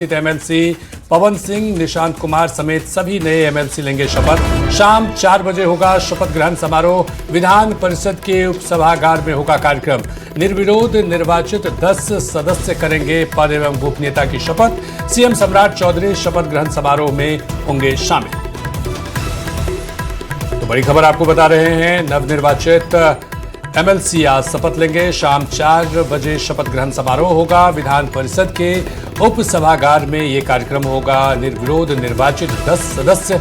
MLC Pawan Singh, Nishant Kumar समेत सभी नए एमएलसी लेंगे शपथ। शाम 4 बजे होगा शपथ ग्रहण समारोह। विधान परिषद के उपसभागार में होगा कार्यक्रम। निर्विरोध निर्वाचित 10 सदस्य करेंगे पद एवं गोपनीयता की शपथ। सीएम सम्राट चौधरी शपथ ग्रहण समारोह में होंगे शामिल। तो बड़ी खबर आपको बता रहे हैं, नवनिर्वाचित एमएलसी आज शपथ लेंगे। शाम 4 बजे शपथ ग्रहण समारोह होगा। विधान परिषद के उप सभागार में ये कार्यक्रम होगा। निर्विरोध निर्वाचित 10 सदस्य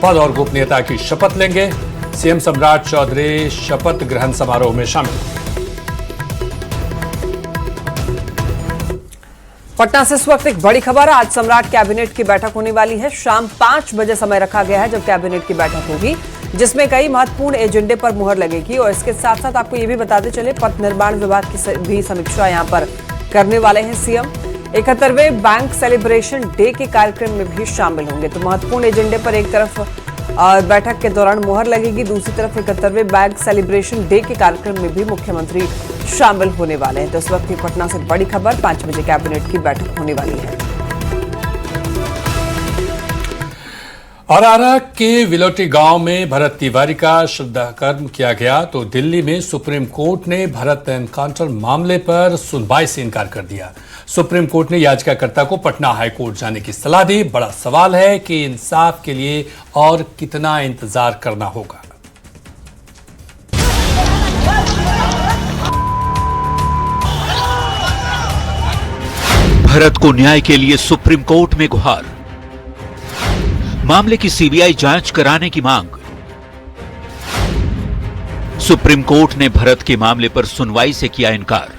पद और गोपनीयता की शपथ लेंगे। सीएम सम्राट चौधरी शपथ ग्रहण समारोह में शामिल। पटना से इस वक्त एक बड़ी खबर। आज सम्राट कैबिनेट की बैठक होने वाली है। शाम 5 बजे समय रखा गया है जब कैबिनेट की बैठक होगी, जिसमें कई महत्वपूर्ण एजेंडे पर मुहर लगेगी। और इसके साथ साथ आपको ये भी बताते चले, पथ निर्माण विभाग की भी समीक्षा यहाँ पर करने वाले हैं सीएम। 71वें बैंक सेलिब्रेशन डे के कार्यक्रम में भी शामिल होंगे। तो महत्वपूर्ण एजेंडे पर एक तरफ बैठक के दौरान मुहर लगेगी, दूसरी तरफ 71वें बैंक सेलिब्रेशन डे के कार्यक्रम में भी मुख्यमंत्री शामिल होने वाले हैं। तो इस वक्त पटना से बड़ी खबर, 5 बजे कैबिनेट की बैठक होने वाली है। और आरा के विलोटी गांव में भरत तिवारी का श्रद्धाकर्म किया गया। तो दिल्ली में सुप्रीम कोर्ट ने भरत एनकाउंटर मामले पर सुनवाई से इनकार कर दिया। सुप्रीम कोर्ट ने याचिकाकर्ता को पटना हाईकोर्ट जाने की सलाह दी। बड़ा सवाल है कि इंसाफ के लिए और कितना इंतजार करना होगा। भरत को न्याय के लिए सुप्रीम कोर्ट में गुहार। मामले की सीबीआई जांच कराने की मांग। सुप्रीम कोर्ट ने भरत के मामले पर सुनवाई से किया इनकार।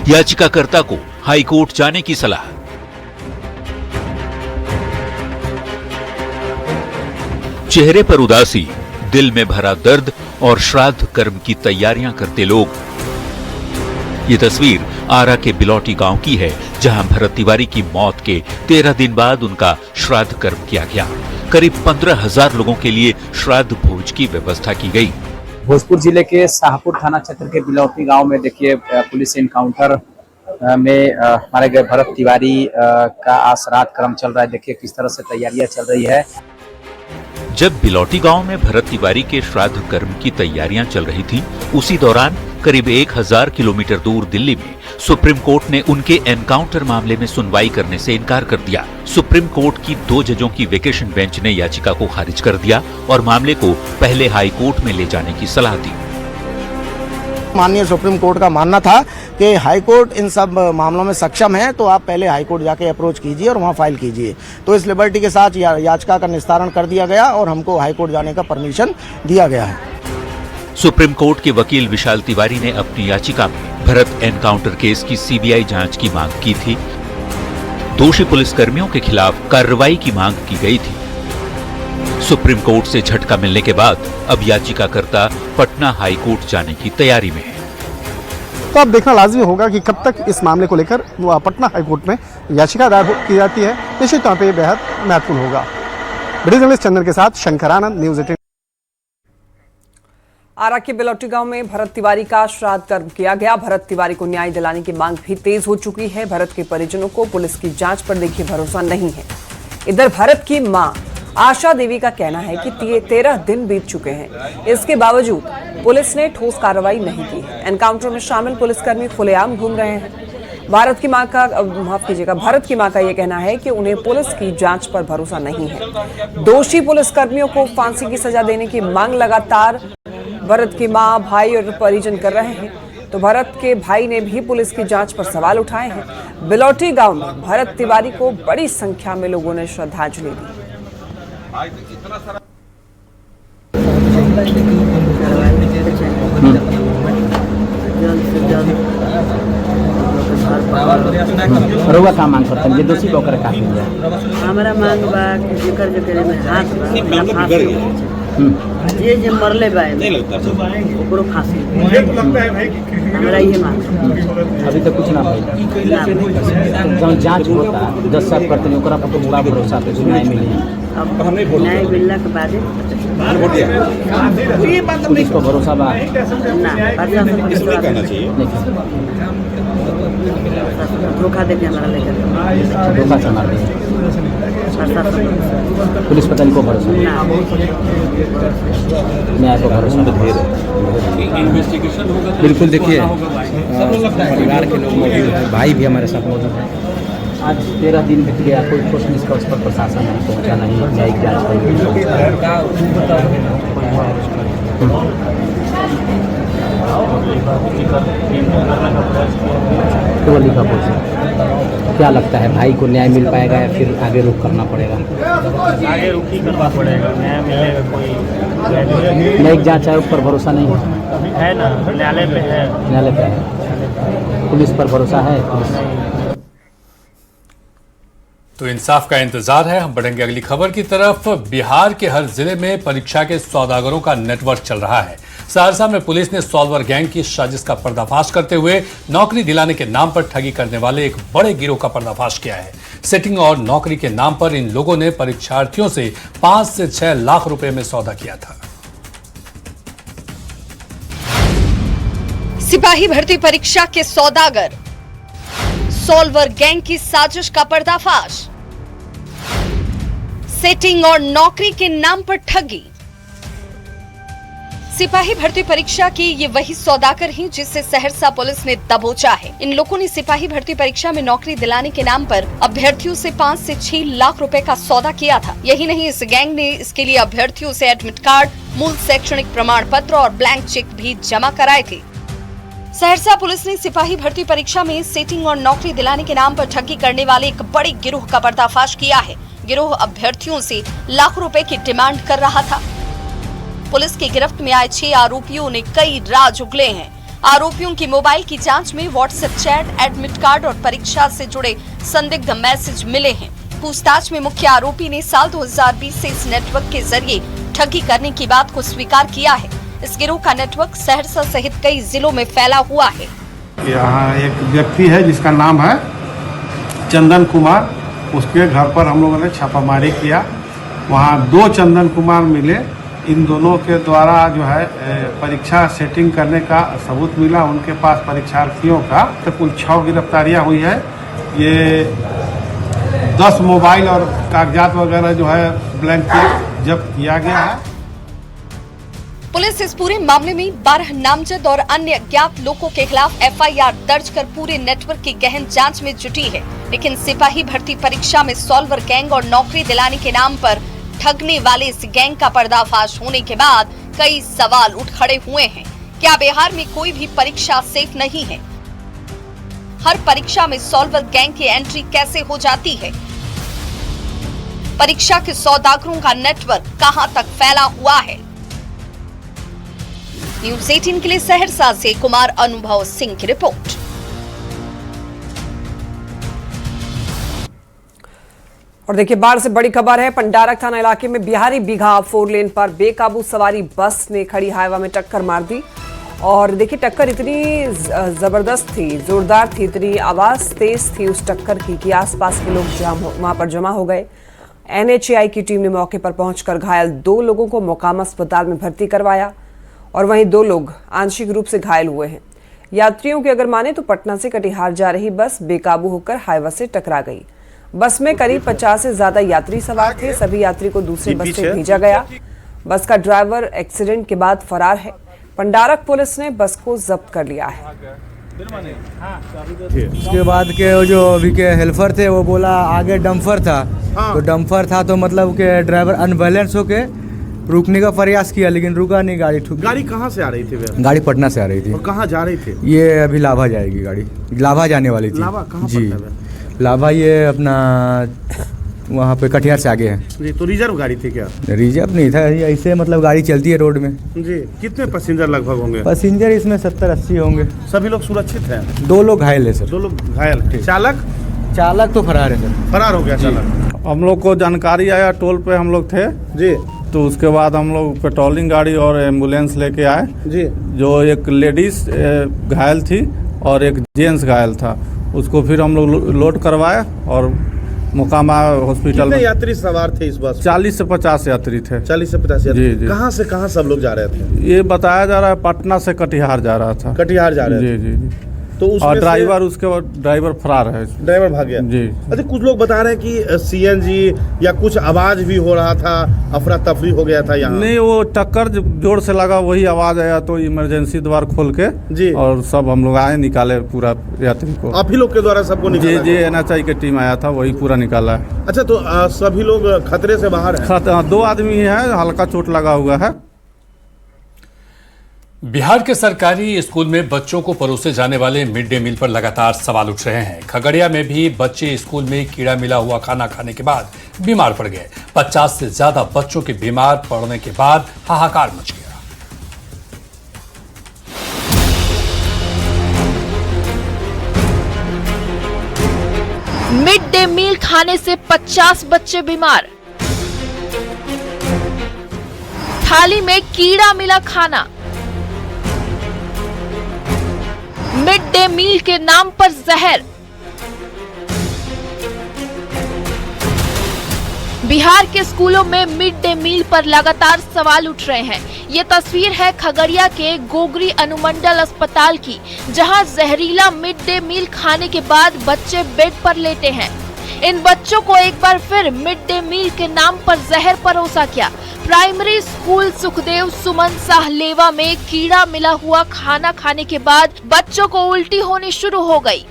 याचिकाकर्ता को हाईकोर्ट जाने की सलाह। चेहरे पर उदासी, दिल में भरा दर्द और श्राद्ध कर्म की तैयारियां करते लोग। ये तस्वीर आरा के बिलौटी गांव की है, जहां भरत तिवारी की मौत के 13 दिन बाद उनका श्राद्ध कर्म किया गया। करीब 15,000 लोगों के लिए श्राद्ध भोज की व्यवस्था की गई। भोजपुर जिले के शाहपुर थाना क्षेत्र के बिलौटी गांव में देखिए, पुलिस एनकाउंटर में मारे गए भरत तिवारी का आज श्राद्ध कर्म चल रहा है। देखिए किस तरह से तैयारियां चल रही है। जब बिलौटी गांव में भरत तिवारी के श्राद्ध कर्म की तैयारियां चल रही थी, उसी दौरान करीब 1000 किलोमीटर दूर दिल्ली में सुप्रीम कोर्ट ने उनके एनकाउंटर मामले में सुनवाई करने से इनकार कर दिया। सुप्रीम कोर्ट की 2 जजों की वेकेशन बेंच ने याचिका को खारिज कर दिया और मामले को पहले हाई कोर्ट में ले जाने की सलाह दी। माननीय सुप्रीम कोर्ट का मानना था कि हाई कोर्ट इन सब मामलों में सक्षम है, तो आप पहले हाई कोर्ट जाके अप्रोच कीजिए और वहां फाइल कीजिए। तो इस लिबर्टी के साथ याचिका का निस्तारण कर दिया गया और हमको हाई कोर्ट जाने का परमिशन दिया गया है। सुप्रीम कोर्ट के वकील विशाल तिवारी ने अपनी याचिका में भरत एनकाउंटर केस की सीबीआई जांच की मांग की थी। दोषी पुलिसकर्मियों के खिलाफ कार्रवाई की मांग की गई थी। सुप्रीम कोर्ट से झटका मिलने के बाद अब याचिकाकर्ता पटना हाई कोर्ट जाने की तैयारी में है। तो अब देखना लाजमी होगा कि कब तक इस मामले को लेकर पटना हाई कोर्ट में याचिका दायर की जाती है। निश्चित तौर पर यह बेहद महत्वपूर्ण होगा। वीडियो जर्नलिस्ट चंदन के साथ शंकर आनंद, न्यूज 18। आरा के बिलौटी गांव में भरत तिवारी का श्राद्ध कर्म किया गया। भरत तिवारी को न्याय दिलाने की मांग भी तेज हो चुकी है। भरत के परिजनों को पुलिस की जांच पर देखिए भरोसा नहीं है। इधर भरत की मां आशा देवी का कहना है कि 13 दिन बीत चुके हैं, इसके बावजूद पुलिस ने ठोस कार्रवाई नहीं की है। एनकाउंटर में शामिल पुलिसकर्मी खुलेआम घूम रहे हैं। भरत की मां का यह कहना है कि उन्हें पुलिस की जांच पर भरोसा नहीं है। दोषी पुलिसकर्मियों को फांसी की सजा देने की मांग लगातार भरत की मां, भाई और परिजन कर रहे हैं। तो भरत के भाई ने भी पुलिस की जांच पर सवाल उठाए हैं। बिलौटी गांव में भरत तिवारी को बड़ी संख्या में लोगों ने श्रद्धांजलि दी। रउआ का मांग करता है दोषी बकर का हमारा मांग बा कि जेकर जेकर में हाथ बा जे मरले बा ओकरो फांसी। हमरा ये मांग। अभी तक कुछ ना भाई। जब जांच होता 10 साल करते ओकरा पर तो पूरा भरोसा पे न्याय मिली। अब न्याय मिलने के बाद पुलिस को भरोसा बा धोखा देके हमारा लेकर धोखा से मार दिया पुलिस पता नहीं को भरोसा न्याय को भरोसा बिल्कुल। देखिए परिवार के लोग मौजूद हैं, भाई भी हमारे साथ मौजूद हैं। आज 13 दिन बीत गया, कोई ठोस निष्कर्ष पर प्रशासन नहीं पहुंचा, नहीं न्यायिक जांच केवल लिखा पहुंचा। क्या लगता है भाई को न्याय मिल पाएगा या फिर आगे रुख करना पड़ेगा? आगे रुख ही करना पड़ेगा, न्याय मिलेगा। कोई न्यायिक जांच आयोग पर भरोसा नहीं है ना, न्यायालय पे है, न्यायालय पे है, पुलिस पर भरोसा है? तो इंसाफ का इंतजार है। हम बढ़ेंगे अगली खबर की तरफ। बिहार के हर जिले में परीक्षा के सौदागरों का नेटवर्क चल रहा है। सहरसा में पुलिस ने सॉल्वर गैंग की साजिश का पर्दाफाश करते हुए नौकरी दिलाने के नाम पर ठगी करने वाले एक बड़े गिरोह का पर्दाफाश किया है। सेटिंग और नौकरी के नाम पर इन लोगों ने परीक्षार्थियों से 5 से 6 लाख रुपए में सौदा किया था। सिपाही भर्ती परीक्षा के सौदागर, सॉल्वर गैंग की साजिश का पर्दाफाश, सेटिंग और नौकरी के नाम पर ठगी। सिपाही भर्ती परीक्षा की ये वही सौदागर हैं जिससे सहरसा पुलिस ने दबोचा है। इन लोगों ने सिपाही भर्ती परीक्षा में नौकरी दिलाने के नाम पर अभ्यर्थियों से 5 से 6 लाख रुपए का सौदा किया था। यही नहीं, इस गैंग ने इसके लिए अभ्यर्थियों से एडमिट कार्ड, मूल शैक्षणिक प्रमाण पत्र और ब्लैंक चेक भी जमा कराए थे। सहरसा पुलिस ने सिपाही भर्ती परीक्षा में सेटिंग और नौकरी दिलाने के नाम पर ठगी करने वाले एक बड़े गिरोह का पर्दाफाश किया है। गिरोह अभ्यर्थियों से लाख रुपए की डिमांड कर रहा था। पुलिस की गिरफ्त में आए 6 आरोपियों ने कई राज उगले हैं। आरोपियों की मोबाइल की जांच में व्हाट्सएप चैट, एडमिट कार्ड और परीक्षा से जुड़े संदिग्ध मैसेज मिले हैं। पूछताछ में मुख्य आरोपी ने साल 2020 से इस नेटवर्क के जरिए ठगी करने की बात को स्वीकार किया है। इस गिरोह का नेटवर्क सहरसा सहित कई जिलों में फैला हुआ है। यहाँ एक व्यक्ति है जिसका नाम है चंदन कुमार। उसके घर पर हम लोगों ने छापामारी किया। वहाँ 2 चंदन कुमार मिले। इन दोनों के द्वारा जो है परीक्षा सेटिंग करने का सबूत मिला। उनके पास परीक्षार्थियों का तो कुल 6 गिरफ्तारियाँ हुई है। ये 10 मोबाइल और कागजात वगैरह जो है ब्लैंक चेक जब्त किया गया है। पुलिस इस पूरे मामले में 12 नामजद और अन्य अज्ञात लोगों के खिलाफ एफआईआर दर्ज कर पूरे नेटवर्क की गहन जांच में जुटी है। लेकिन सिपाही भर्ती परीक्षा में सॉल्वर गैंग और नौकरी दिलाने के नाम पर ठगने वाले इस गैंग का पर्दाफाश होने के बाद कई सवाल उठ खड़े हुए हैं। क्या बिहार में कोई भी परीक्षा सेफ नहीं है? हर परीक्षा में सॉल्वर गैंग की एंट्री कैसे हो जाती है? परीक्षा के सौदागरों का नेटवर्क कहां तक फैला हुआ है? न्यूज़ 18 के लिए सहरसा से कुमार अनुभव सिंह की रिपोर्ट। और देखिए, बाढ़ से बड़ी खबर है। पंडारक थाना इलाके में बिहारी बीघा 4 लेन पर बेकाबू सवारी बस ने खड़ी हाईवा में टक्कर मार दी। और देखिए, टक्कर इतनी जबरदस्त थी, जोरदार थी, इतनी आवाज तेज थी उस टक्कर की कि आसपास के लोग वहां पर जमा हो गए। NHAI की टीम ने मौके पर पहुंचकर घायल 2 लोगों को मोकामा अस्पताल में भर्ती करवाया और वहीं 2 लोग आंशिक रूप से घायल हुए हैं। यात्रियों की अगर माने तो पटना से कटिहार जा रही बस बेकाबू होकर हाईवा से टकरा गई। बस में करीब 50 से ज्यादा यात्री सवार थे। सभी यात्री को दूसरी बस से भेजा गया। बस का ड्राइवर एक्सीडेंट के बाद फरार है। पंडारक पुलिस ने बस को जब्त कर लिया है। उसके बाद के जो अभी के हेल्पर थे वो बोला आगे डंपर था। तो डंपर था तो मतलब के ड्राइवर अनबैलेंस होके रुकने का प्रयास किया लेकिन रुका नहीं। गाड़ी कहाँ से आ रही थी? गाड़ी पटना से आ रही थी। और कहाँ जा रही थी? ये अभी लाभा जाएगी गाड़ी, लाभा जाने वाली थी। लाभा कहाँ जी पड़ता है? लाभा ये अपना वहाँ पे कटिहार से आगे है जी। तो रिजर्व गाड़ी थी क्या? रिजर्व नहीं था, ऐसे मतलब गाड़ी चलती है रोड में जी। कितने पैसेंजर लगभग होंगे? पैसेंजर इसमें 70-80 होंगे। सभी लोग सुरक्षित हैं? 2 लोग घायल है सर। 2 लोग घायल। चालक तो फरार है सर। फरार हो गया चालक। हम लोग को जानकारी आया, टोल पे हम लोग थे जी। तो उसके बाद हम लोग पेट्रोलिंग गाड़ी और एम्बुलेंस लेके आए जी। जो एक लेडीज घायल थी और एक जेंट्स घायल था, उसको फिर हम लोग लोड करवाए और मोकामा हॉस्पिटल कितने में। यात्री सवार थे इस बस? 40 से 50 यात्री थे। 40 से 50 यात्री। जी, जी। कहाँ से कहाँ सब लोग जा रहे थे? ये बताया जा रहा है पटना से कटिहार जा रहा था। कटिहार जा रहे थे। जी जी। तो उसमें और से- ड्राइवर उसके बाद ड्राइवर फरार है। ड्राइवर भाग गया। जी। अच्छा, कुछ लोग बता रहे हैं कि सीएनजी या कुछ आवाज भी हो रहा था, अफरा तफरी हो गया था यहाँ। नहीं, वो टक्कर जोर से लगा, वही आवाज आया तो इमरजेंसी द्वार खोल के जी, और सब हम लोग आए, निकाले पूरा यात्री को। आप ही लोग के द्वारा सबको निकाला? जी, NHI की टीम आया था, वही पूरा निकाला है। अच्छा, तो सभी लोग खतरे से बाहर हैं? 2 आदमी है, हल्का चोट लगा हुआ है। बिहार के सरकारी स्कूल में बच्चों को परोसे जाने वाले मिड डे मील पर लगातार सवाल उठ रहे हैं। खगड़िया में भी बच्चे स्कूल में कीड़ा मिला हुआ खाना खाने के बाद बीमार पड़ गए। 50 से ज्यादा बच्चों के बीमार पड़ने के बाद हाहाकार मच गया। मिड डे मील खाने से 50 बच्चे बीमार। थाली में कीड़ा मिला खाना। मिड डे मील के नाम पर जहर। बिहार के स्कूलों में मिड डे मील पर लगातार सवाल उठ रहे हैं। ये तस्वीर है खगड़िया के गोगरी अनुमंडल अस्पताल की, जहां जहरीला मिड डे मील खाने के बाद बच्चे बेड पर लेटे हैं। इन बच्चों को एक बार फिर मिड डे मील के नाम पर जहर परोसा गया। प्राइमरी स्कूल सुखदेव सुमन साहलेवा में कीड़ा मिला हुआ खाना खाने के बाद बच्चों को उल्टी होनी शुरू हो गई।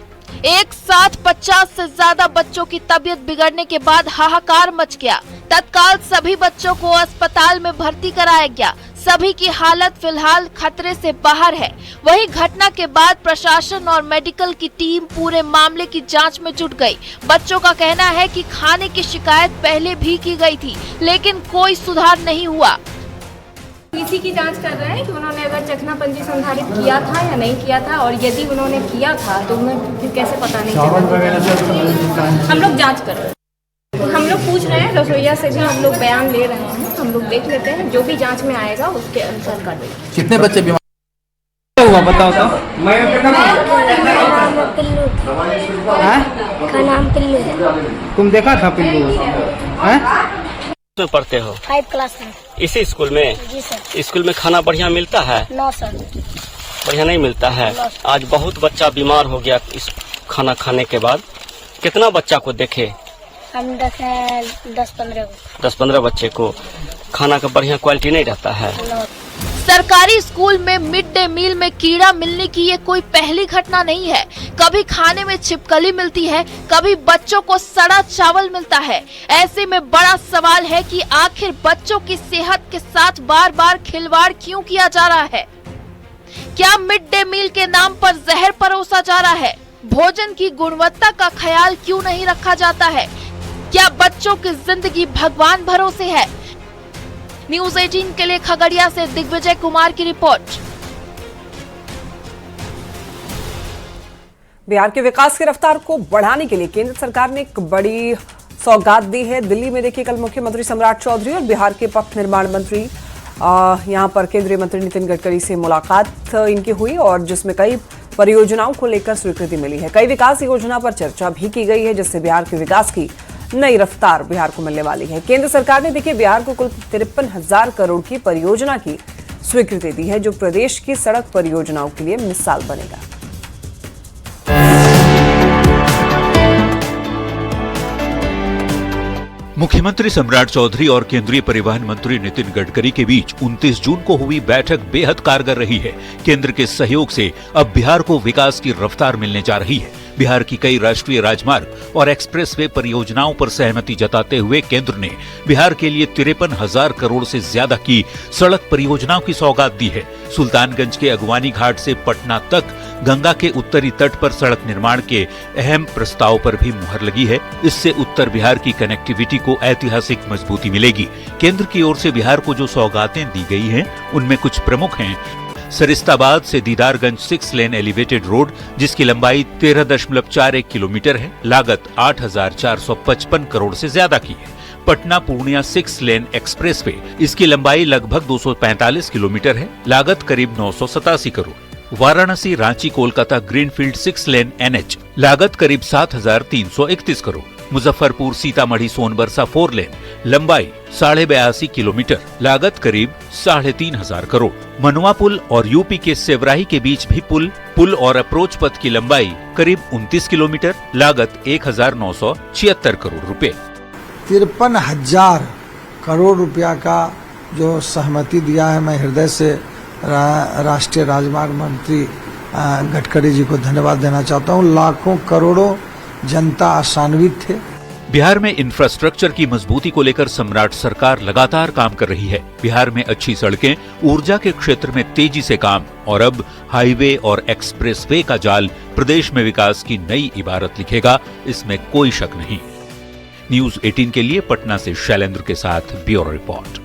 एक साथ 50 से ज्यादा बच्चों की तबीयत बिगड़ने के बाद हाहाकार मच गया। तत्काल सभी बच्चों को अस्पताल में भर्ती कराया गया। सभी की हालत फिलहाल खतरे से बाहर है। वहीं घटना के बाद प्रशासन और मेडिकल की टीम पूरे मामले की जांच में जुट गई। बच्चों का कहना है कि खाने की शिकायत पहले भी की गई थी, लेकिन कोई सुधार नहीं हुआ। इसी की जांच कर रहे हैं कि उन्होंने अगर चखना पंजी संधारित किया था या नहीं किया था, और यदि उन्होंने किया था तो उन्हें फिर कैसे पता नहीं चला। हम लोग जांच कर रहे हैं। हम लोग पूछ रहे हैं, रसोईया से भी हम लोग बयान ले रहे हैं। हम लोग देख लेते हैं, जो भी जांच में आएगा उसके अनुसार कर देंगे। कितने बच्चे बीमार हुआ बताओ तो? का नाम पिल्लू है। तुम देखा था पिल्लू? में पढ़ते हो? 5 क्लास में। इसी स्कूल में? जी सर। स्कूल में खाना बढ़िया मिलता है? No sir. बढ़िया नहीं मिलता है। आज बहुत बच्चा बीमार हो गया इस खाना खाने के बाद। कितना बच्चा को देखे? हम 10-15 बच्चे को। खाना का बढ़िया क्वालिटी नहीं रहता है। सरकारी स्कूल में मिड डे मील में कीड़ा मिलने की ये कोई पहली घटना नहीं है। कभी खाने में छिपकली मिलती है, कभी बच्चों को सड़ा चावल मिलता है। ऐसे में बड़ा सवाल है कि आखिर बच्चों की सेहत के साथ बार बार खिलवाड़ क्यों किया जा रहा है? क्या मिड डे मील के नाम पर जहर परोसा जा रहा है? भोजन की गुणवत्ता का ख्याल क्यों नहीं रखा जाता है? क्या बच्चों की जिंदगी भगवान भरोसे है? न्यूज 18 के लिए खगड़िया से दिग्विजय कुमार की रिपोर्ट। बिहार के विकास की रफ्तार को बढ़ाने के लिए केंद्र सरकार ने एक बड़ी सौगात दी है। दिल्ली में देखिए कल मुख्यमंत्री सम्राट चौधरी और बिहार के पथ निर्माण मंत्री यहां पर केंद्रीय मंत्री नितिन गडकरी से मुलाकात इनकी हुई, और जिसमें कई परियोजनाओं को लेकर स्वीकृति मिली है। कई विकास योजना पर चर्चा भी की गई है, जिससे बिहार के विकास की नई रफ्तार बिहार को मिलने वाली है। केंद्र सरकार ने देखिए बिहार को कुल 53,000 करोड़ की परियोजना की स्वीकृति दी है, जो प्रदेश की सड़क परियोजनाओं के लिए मिसाल बनेगा। मुख्यमंत्री सम्राट चौधरी और केंद्रीय परिवहन मंत्री नितिन गडकरी के बीच 29 जून को हुई बैठक बेहद कारगर रही है। केंद्र के सहयोग से अब बिहार को विकास की रफ्तार मिलने जा रही है। बिहार की कई राष्ट्रीय राजमार्ग और एक्सप्रेसवे परियोजनाओं पर सहमति जताते हुए केंद्र ने बिहार के लिए 53,000 करोड़ से ज्यादा की सड़क परियोजनाओं की सौगात दी है। सुल्तानगंज के अगवानी घाट से पटना तक गंगा के उत्तरी तट पर सड़क निर्माण के अहम प्रस्ताव पर भी मुहर लगी है। इससे उत्तर बिहार की कनेक्टिविटी को ऐतिहासिक मजबूती मिलेगी। केंद्र की ओर से बिहार को जो सौगातें दी गई हैं, उनमें कुछ प्रमुख हैं। सरिस्ताबाद से दीदारगंज 6 लेन एलिवेटेड रोड, जिसकी लंबाई 13.41 किलोमीटर है, लागत 8,455 करोड़ से ज्यादा की है। पटना पूर्णिया 6 लेन एक्सप्रेसवे, इसकी लंबाई लगभग 245 किलोमीटर है, लागत करीब 987 करोड़। वाराणसी रांची कोलकाता ग्रीनफील्ड 6 लेन NH, लागत करीब 7,331 करोड़। मुजफ्फरपुर सीतामढ़ी सोनबरसा 4 लेन, लंबाई 82.5 किलोमीटर, लागत करीब 3,500 करोड़। मनुआ पुल और यूपी के सेवराही के बीच भी पुल और अप्रोच पथ की लंबाई करीब 29 किलोमीटर, लागत 1,976 करोड़ रुपए। 53,000 करोड़ रुपया का जो सहमति दिया है, मैं हृदय से राष्ट्रीय राजमार्ग मंत्री गडकरी जी को धन्यवाद देना चाहता हूँ। लाखों करोड़ों जनता आशान्वित थे। बिहार में इंफ्रास्ट्रक्चर की मजबूती को लेकर सम्राट सरकार लगातार काम कर रही है। बिहार में अच्छी सड़कें, ऊर्जा के क्षेत्र में तेजी से काम और अब हाईवे और एक्सप्रेसवे का जाल प्रदेश में विकास की नई इबारत लिखेगा, इसमें कोई शक नहीं। न्यूज 18 के लिए पटना से शैलेंद्र के साथ ब्यूरो रिपोर्ट।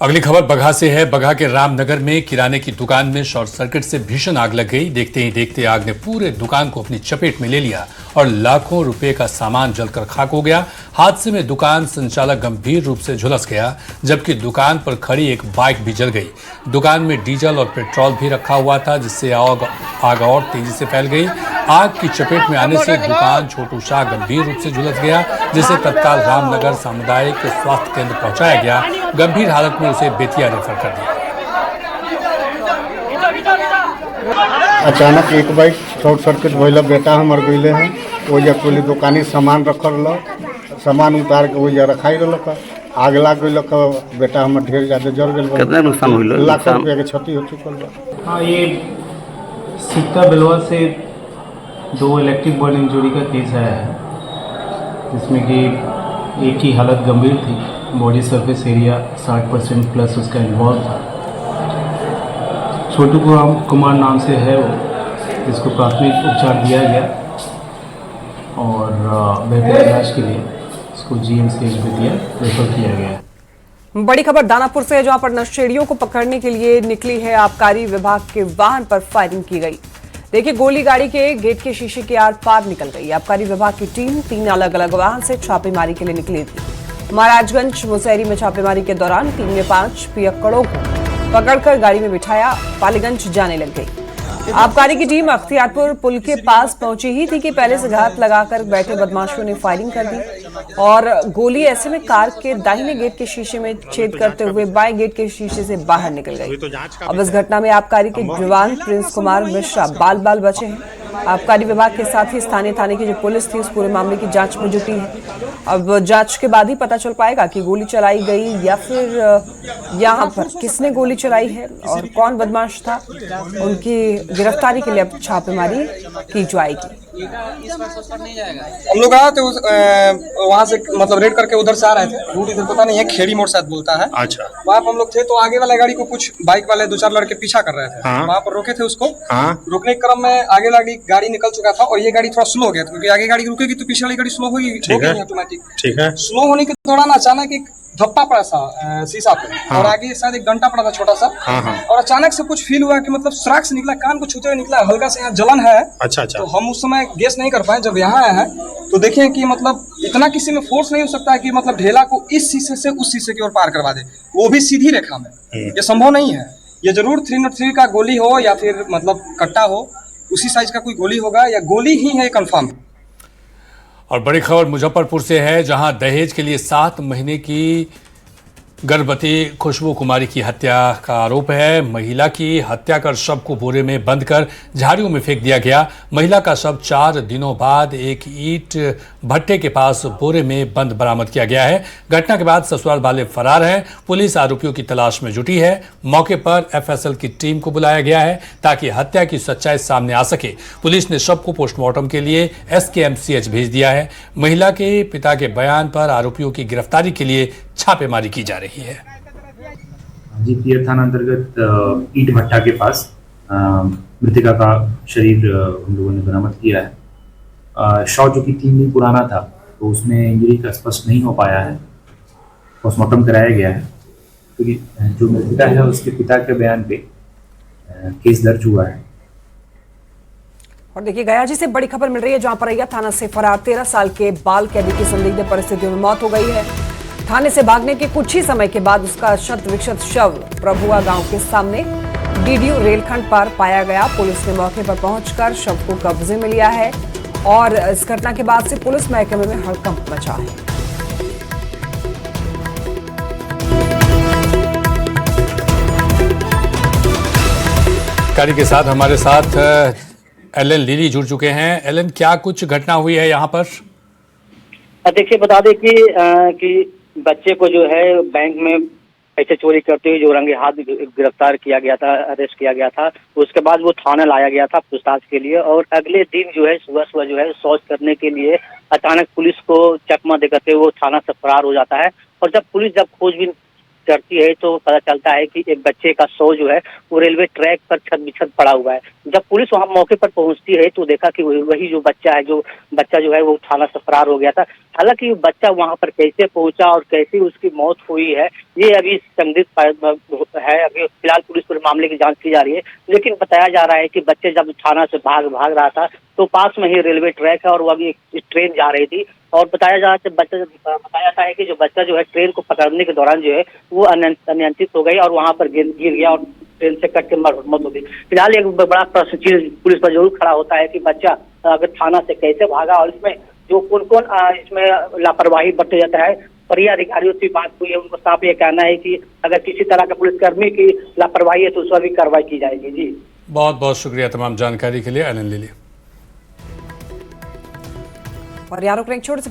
अगली खबर बगहा से है। बगहा के रामनगर में किराने की दुकान में शॉर्ट सर्किट से भीषण आग लग गई। देखते ही देखते आग ने पूरे दुकान को अपनी चपेट में ले लिया और लाखों रुपए का सामान जलकर खाक हो गया। हादसे में दुकान संचालक गंभीर रूप से झुलस गया, जबकि दुकान पर खड़ी एक बाइक भी जल गई। दुकान में डीजल और पेट्रोल भी रखा हुआ था, जिससे आग और तेजी से फैल गई। आग की चपेट में आने से दुकान छोटू शाह गंभीर रूप से झुलस गया, जिसे तत्काल रामनगर सामुदायिक स्वास्थ्य केंद्र पहुंचाया गया। गंभीर हालत में उसे बेतिया रेफर कर दिया। अचानक एक बाइक शॉर्ट सर्किट भइल, बेटा हमर गइले हैं। ओइजा कोई दुकानी सामान रखल रह, सामान उतार के ओइजा रखाई रहल। आग लाग गइल, बेटा हमर ढेर ज्यादा जल गेल। कितना नुकसान होइल? लाखों रुपया के क्षति हो चुकल बा। हाँ, ये सिक्का बिलवा से 2 इलेक्ट्रिक बर्न इंजरी का केस आया है, जिसमें कि एक की हालत गंभीर थी। बॉडी सरफेस एरिया 60% प्लस उसका इन्वॉल्व था। छोटू कुमार नाम से है वो, जिसको प्राथमिक उपचार दिया गया और बेहतर इलाज के लिए उसको जीएमसीएच बेतिया रेफर किया गया। बड़ी खबर दानापुर से है, जहां पर नशेड़ियों को पकड़ने के लिए निकली है आबकारी विभाग के वाहन पर फायरिंग की गई। देखिए, गोली गाड़ी के गेट के शीशे के आर पार निकल गई। आबकारी विभाग की टीम 3 अलग अलग वाहन से छापेमारी के लिए निकली थी। महाराजगंज मुसहरी में छापेमारी के दौरान टीम ने 5 पियक्कड़ों को पकड़कर गाड़ी में बिठाया, पालीगंज जाने लग गई। आबकारी की टीम अख्तियारपुर पुल के पास पहुंची ही थी कि पहले से घात लगाकर बैठे बदमाशों ने फायरिंग कर दी और गोली ऐसे में कार के दाहिने गेट के शीशे में छेद करते हुए बाएं गेट के शीशे से बाहर निकल गई। अब इस घटना में आबकारी के जवान प्रिंस कुमार मिश्रा बाल बचे हैं। आबकारी विभाग के साथ ही स्थानीय थाने की जो पुलिस थी, उस पूरे मामले की जांच में जुटी है। अब जांच के बाद ही पता चल पाएगा कि गोली चलाई गई या फिर यहाँ पर किसने गोली चलाई है और कौन बदमाश था। उनकी गिरफ्तारी के लिए अब छापेमारी की जाएगी। हम लोग आए थे वहाँ से, मतलब रेड करके उधर से आ रहे थे। रूट इधर पता नहीं है, खेड़ी मोड़ शायद बोलता है। अच्छा, वहाँ पर हम लोग थे तो आगे वाला गाड़ी को कुछ बाइक वाले 2-4 लड़के पीछा कर रहे थे। वहाँ पर रोके थे उसको। रोकने के क्रम में आगे वाली गाड़ी निकल चुका था और ये गाड़ी थोड़ा स्लो हो गया था, क्योंकि आगे गाड़ी रुकेगी तो पीछे वाली गाड़ी स्लो होगी ऑटोमेटिक। ठीक है। स्लो होने के दौरान अचानक एक धप्पा पड़ा था शीशा पे और आगे शायद एक डंटा पड़ा था छोटा सा। और अचानक से कुछ फील हुआ कि मतलब सराख से निकला, कान को छूते हुए निकला, हल्का से यहाँ जलन है। अच्छा। तो हम उस समय गेस नहीं कर पाए। जब यहाँ आए हैं तो देखें कि मतलब इतना किसी में फोर्स नहीं हो सकता है कि मतलब ढेला को इस शीशे से उस शीशे की ओर पार करवा दे, वो भी सीधी रेखा में। ये संभव नहीं है। ये जरूर 303 का गोली हो या फिर मतलब कट्टा हो, उसी साइज का कोई गोली होगा या गोली ही है, कंफर्म है। और बड़ी खबर मुजफ्फरपुर से है, जहां दहेज के लिए 7 महीने की गर्भवती खुशबू कुमारी की हत्या का आरोप है। महिला की हत्या कर शव को बोरे में बंद कर झाड़ियों में फेंक दिया गया। महिला का शव 4 दिनों बाद एक ईंट भट्टे के पास बोरे में बंद बरामद किया गया है। घटना के बाद ससुराल वाले फरार हैं। पुलिस आरोपियों की तलाश में जुटी है। मौके पर एफएसएल की टीम को बुलाया गया है ताकि हत्या की सच्चाई सामने आ सके। पुलिस ने शव को पोस्टमार्टम के लिए एसकेएमसीएच भेज दिया है। महिला के पिता के बयान पर आरोपियों की गिरफ्तारी के लिए छापेमारी की जा रही है। जी, पियर थाना अंतर्गत ईंट भट्टा के पास मृतका का शरीर हम लोगों ने बरामद किया है। शव जो कि 3 दिन पुराना था, तो उसमें इंजरी का स्पष्ट नहीं हो पाया है। पोस्टमार्टम कराया गया है, क्योंकि जो मृतका है उसके पिता के बयान पे केस दर्ज हुआ है। और देखिए, गया जी से बड़ी खबर मिल रही है, जहां परैया थाना से फरार 13 साल के बाल कैदी की संदिग्ध परिस्थितियों में मौत हो गई है। थाने से भागने के कुछ ही समय के बाद उसका शत विक्षत शव प्रभुआ गांव के सामने डीडीयू रेलखंड पर पाया गया। पुलिस ने मौके पर पहुंचकर शव को कब्जे में लिया है और इस घटना के बाद से पुलिस महकमे में हड़कंप मचा है। कार्य के साथ हमारे साथ एलन लीली जुड़ चुके हैं। एलन, क्या कुछ घटना हुई है यहाँ पर? देखिए, बता दें कि बच्चे को जो है बैंक में पैसे चोरी करते हुए जो रंगे हाथ गिरफ्तार किया गया था, अरेस्ट किया गया था। उसके बाद वो थाना लाया गया था पूछताछ के लिए, और अगले दिन जो है सुबह जो है शौच करने के लिए अचानक पुलिस को चकमा देकर वो थाना से फरार हो जाता है। और जब पुलिस खोजबीन करती है तो पता चलता है कि एक बच्चे का शव जो है वो रेलवे ट्रैक पर छत बिछत पड़ा हुआ है। जब पुलिस वहां मौके पर पहुंचती है तो देखा कि वही जो बच्चा जो है वो थाना से फरार हो गया था। हालांकि बच्चा वहां पर कैसे पहुंचा और कैसे उसकी मौत हुई है, ये अभी संदिग्ध है। अभी फिलहाल पुलिस पर मामले की जांच की जा रही है, लेकिन बताया जा रहा है कि बच्चे जब थाना से भाग रहा था तो पास में ही रेलवे ट्रैक है और वो अभी ट्रेन जा रही थी। और बताया जाता है कि जो बच्चा जो है ट्रेन को पकड़ने के दौरान जो है वो अनियंत्रित हो गई और वहां पर गिर गया और ट्रेन से कट के मौत हो गई। फिलहाल एक बड़ा प्रश्न चिन्ह पुलिस पर जरूर खड़ा होता है कि बच्चा अगर थाना से कैसे भागा और इसमें जो कौन इसमें लापरवाही बरते जाता है। परिया अधिकारियों से बात हुई है, उनको साफ ये कहना है कि अगर किसी तरह का पुलिसकर्मी की लापरवाही है तो उस पर भी कार्रवाई की जाएगी। जी, बहुत बहुत शुक्रिया तमाम जानकारी के लिए एलन लीली। और यारों, छोटे